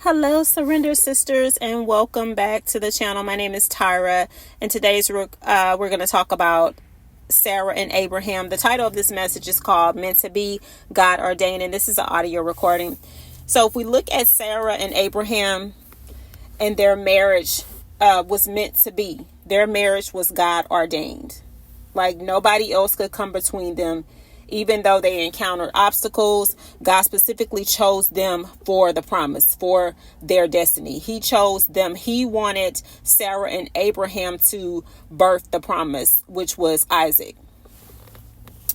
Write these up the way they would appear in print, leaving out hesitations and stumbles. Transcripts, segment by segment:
Hello, Surrender Sisters, and welcome back to the channel. My name is Tyra, and today's we're going to talk about Sarah and Abraham. The title of this message is called Meant to Be, God-Ordained, and this is an audio recording. So if we look at Sarah and Abraham and their marriage was meant to be, their marriage was God-ordained. Like nobody else could come between them. Even though they encountered obstacles, God specifically chose them for the promise, for their destiny. He chose them. He wanted Sarah and Abraham to birth the promise, which was Isaac.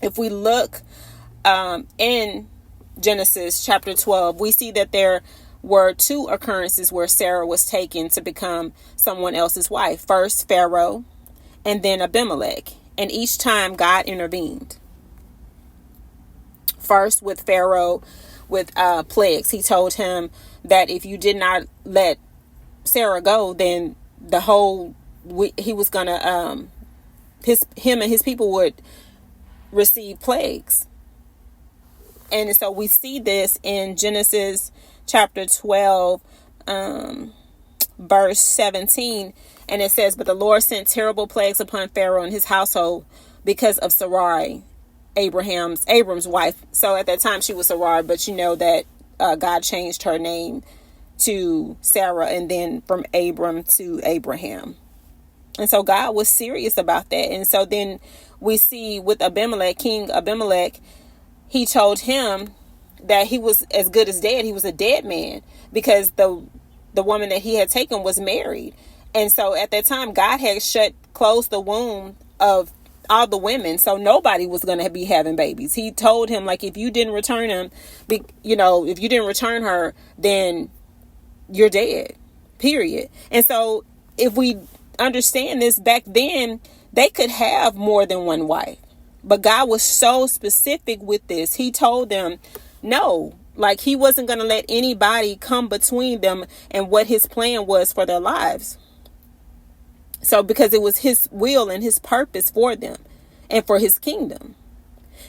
If we look in Genesis chapter 12, we see that there were two occurrences where Sarah was taken to become someone else's wife. First, Pharaoh, and then Abimelech. And each time God intervened. First with Pharaoh, with plagues. He told him that if you did not let Sarah go, then he was gonna him and his people would receive plagues. And so we see this in Genesis chapter 12, verse 17, and it says, "But the Lord sent terrible plagues upon Pharaoh and his household because of Sarai, Abram's wife." So at that time she was Sarai, but you know that God changed her name to Sarah and then from Abram to Abraham. And so God was serious about that. And so then we see with Abimelech, King Abimelech, he told him that he was as good as dead. He was a dead man because the woman that he had taken was married. And so at that time God had closed the womb of all the women, so nobody was going to be having babies. He told him, like, if you didn't return him, if you didn't return her, then you're dead, period. And so if we understand this, back then they could have more than one wife, but God was so specific with this. He told them no, like he wasn't going to let anybody come between them and what his plan was for their lives. So because it was his will and his purpose for them and for his kingdom.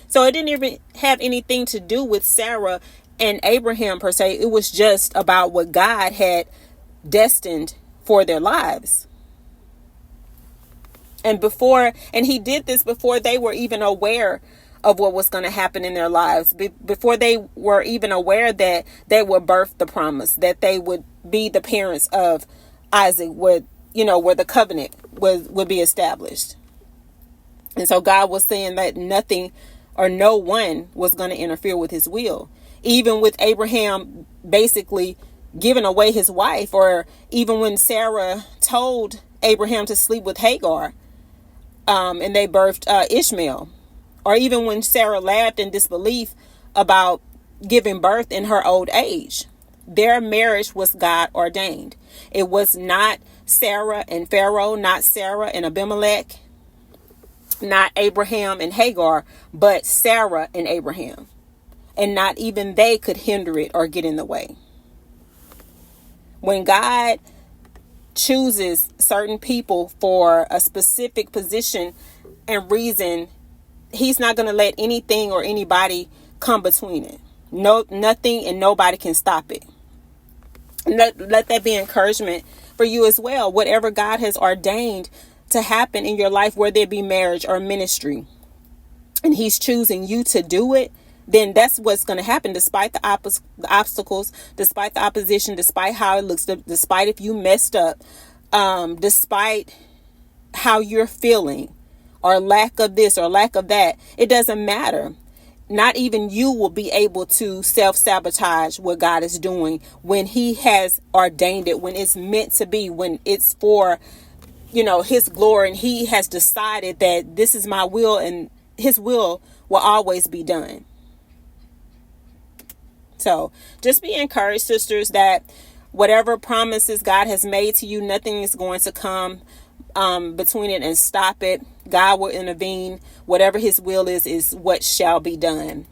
So it didn't even have anything to do with Sarah and Abraham per se. It was just about what God had destined for their lives. And he did this before they were even aware of what was going to happen in their lives. Before they were even aware that they would birth the promise, that they would be the parents of Isaac, where the covenant would be established. And so God was saying that nothing or no one was going to interfere with his will. Even with Abraham basically giving away his wife, or even when Sarah told Abraham to sleep with Hagar, and they birthed Ishmael, or even when Sarah laughed in disbelief about giving birth in her old age. Their marriage was God ordained. It was not Sarah and Pharaoh, not Sarah and Abimelech, not Abraham and Hagar, but Sarah and Abraham. And not even they could hinder it or get in the way. When God chooses certain people for a specific position and reason, he's not going to let anything or anybody come between it. No, nothing and nobody can stop it. Let that be encouragement for you as well. Whatever God has ordained to happen in your life, whether it be marriage or ministry, and he's choosing you to do it, then that's what's going to happen, despite the obstacles, despite the opposition, despite how it looks, despite if you messed up, despite how you're feeling, or lack of this or lack of that. It doesn't matter. Not even you will be able to self-sabotage what God is doing when he has ordained it, when it's meant to be, when it's for, his glory, and he has decided that this is my will and his will always be done. So just be encouraged, sisters, that whatever promises God has made to you, nothing is going to come between it and stop it. God will intervene. Whatever his will is what shall be done.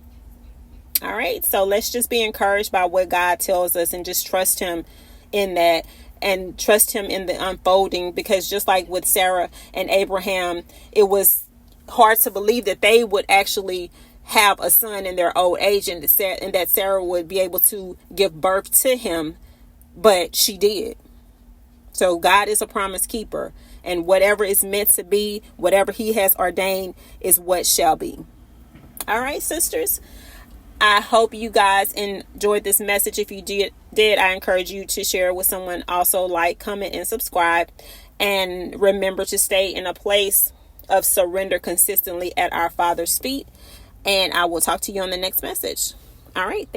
All right. So let's just be encouraged by what God tells us and just trust him in that, and trust him in the unfolding, because just like with Sarah and Abraham, it was hard to believe that they would actually have a son in their old age, and that Sarah would be able to give birth to him but she did. So God is a promise keeper, and whatever is meant to be, whatever he has ordained is what shall be. All right, sisters. I hope you guys enjoyed this message. If you did, I encourage you to share it with someone. Also, like, comment, and subscribe. And remember to stay in a place of surrender consistently at our Father's feet. And I will talk to you on the next message. All right.